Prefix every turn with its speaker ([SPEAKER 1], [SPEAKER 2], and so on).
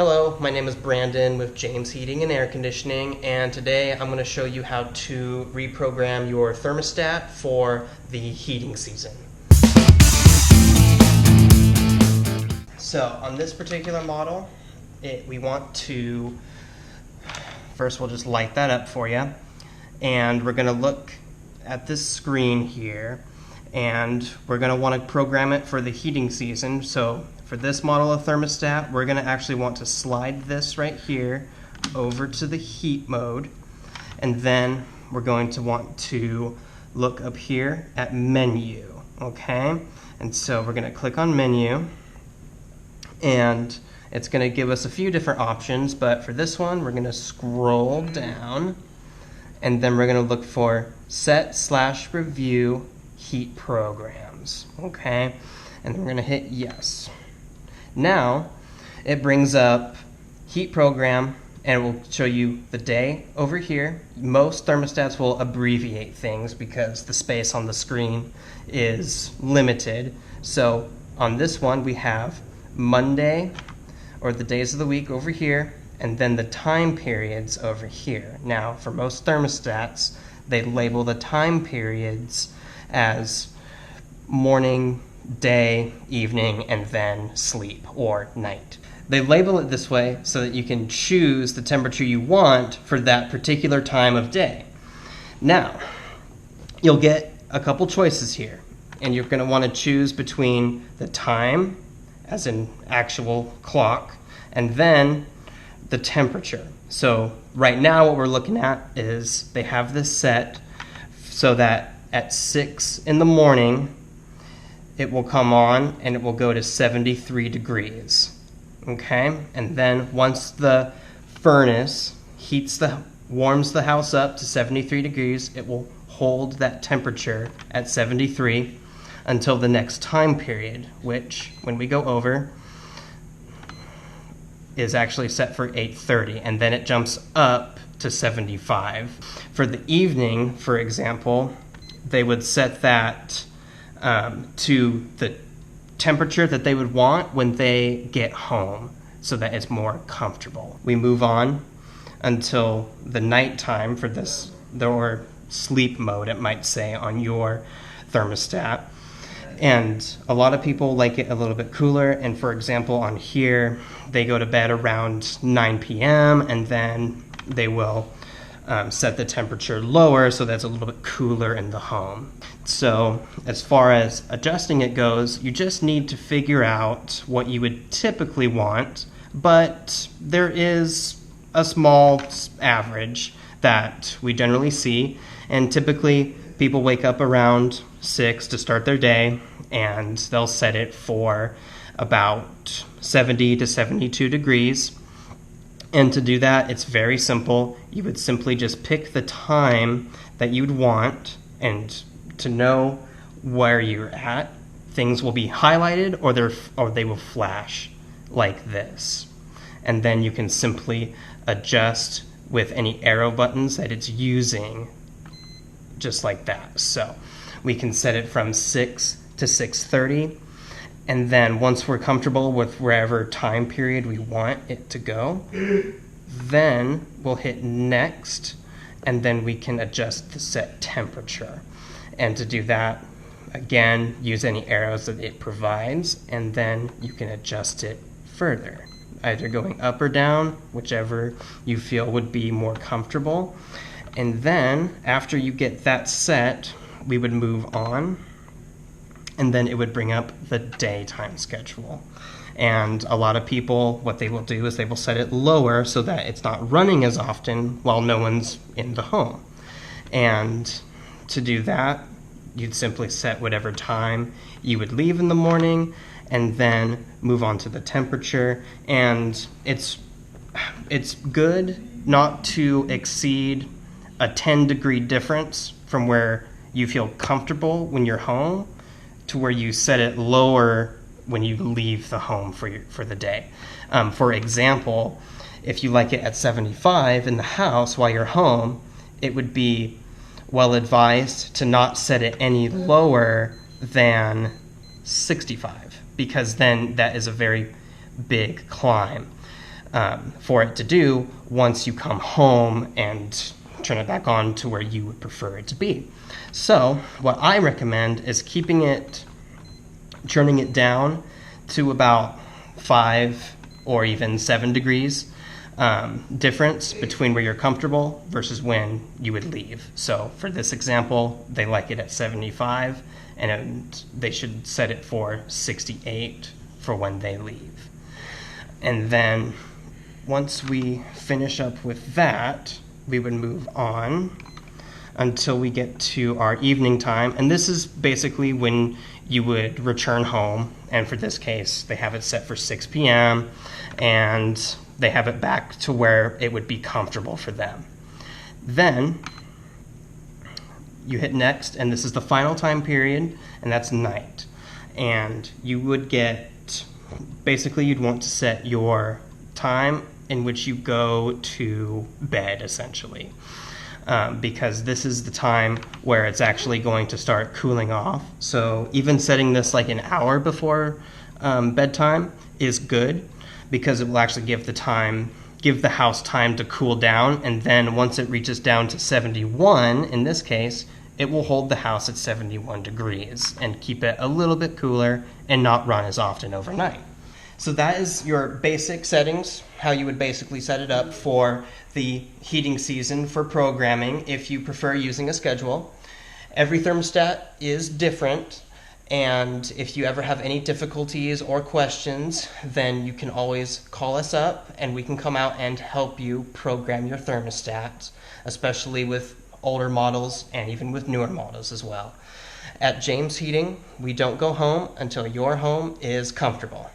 [SPEAKER 1] Hello, my name is Brandon with James Heating and Air Conditioning, and today I'm going to show you how to reprogram your thermostat for the heating season. So on this particular model, we want to, first we'll just light that up for you, and we're going to look at this screen here, and we're going to want to program it for the heating season. So for this model of thermostat, we're going to actually want to slide this right here over to the heat mode, and then we're going to want to look up here at menu, okay? And so we're going to click on menu, and it's going to give us a few different options, but for this one we're going to scroll down, and then we're going to look for set/review heat programs, okay? And then we're going to hit yes. Now it brings up heat program, and it will show you the day over here. Most thermostats will abbreviate things because the space on the screen is limited. So on this one we have Monday, or the days of the week, over here, and then the time periods over here. Now for most thermostats, they label the time periods as morning, day, evening, and then sleep or night. They label it this way so that you can choose the temperature you want for that particular time of day. Now, you'll get a couple choices here, and you're going to want to choose between the time, as in actual clock, and then the temperature. So right now what we're looking at is they have this set so that at 6 in the morning it will come on and it will go to 73 degrees. Okay? And then once the furnace warms the house up to 73 degrees, it will hold that temperature at 73 until the next time period, which, when we go over, is actually set for 8:30, and then it jumps up to 75. For the evening, for example, they would set that to the temperature that they would want when they get home, so that it's more comfortable. We move on until the nighttime for this, or sleep mode it might say on your thermostat. And a lot of people like it a little bit cooler, and for example on here they go to bed around 9 p.m. and then they will set the temperature lower so that's a little bit cooler in the home. So as far as adjusting it goes, you just need to figure out what you would typically want, but there is a small average that we generally see, and typically people wake up around 6 to start their day, and they'll set it for about 70 to 72 degrees. And to do that, it's very simple. You would simply just pick the time that you'd want, and to know where you're at, things will be highlighted or they will flash like this. And then you can simply adjust with any arrow buttons that it's using, just like that. So we can set it from 6 to 6:30, and then once we're comfortable with wherever time period we want it to go, then we'll hit next, and then we can adjust the set temperature. And to do that, again, use any arrows that it provides, and then you can adjust it further, either going up or down, whichever you feel would be more comfortable. And then after you get that set, we would move on, and then it would bring up the daytime schedule. And a lot of people, what they will do is they will set it lower so that it's not running as often while no one's in the home. And to do that, you'd simply set whatever time you would leave in the morning, and then move on to the temperature. And it's good not to exceed a 10-degree difference from where you feel comfortable when you're home to where you set it lower when you leave the home for the day. For example, if you like it at 75 in the house while you're home, it would be well advised to not set it any lower than 65, because then that is a very big climb. for it to do once you come home and turn it back on to where you would prefer it to be. So what I recommend is turning it down to about 5 or even 7 degrees difference between where you're comfortable versus when you would leave. So for this example, they like it at 75, and they should set it for 68 for when they leave. And then once we finish up with that, we would move on until we get to our evening time. And this is basically when you would return home. And for this case, they have it set for 6 p.m. and they have it back to where it would be comfortable for them. Then you hit next, and this is the final time period, and that's night. And you would basically you'd want to set your time in which you go to bed, essentially. Because this is the time where it's actually going to start cooling off. So even setting this like an hour before bedtime is good, because it will actually give the house time to cool down, and then once it reaches down to 71, in this case, it will hold the house at 71 degrees and keep it a little bit cooler and not run as often overnight. So that is your basic settings, how you would basically set it up for the heating season for programming if you prefer using a schedule. Every thermostat is different, and if you ever have any difficulties or questions, then you can always call us up and we can come out and help you program your thermostat, especially with older models and even with newer models as well. At James Heating, we don't go home until your home is comfortable.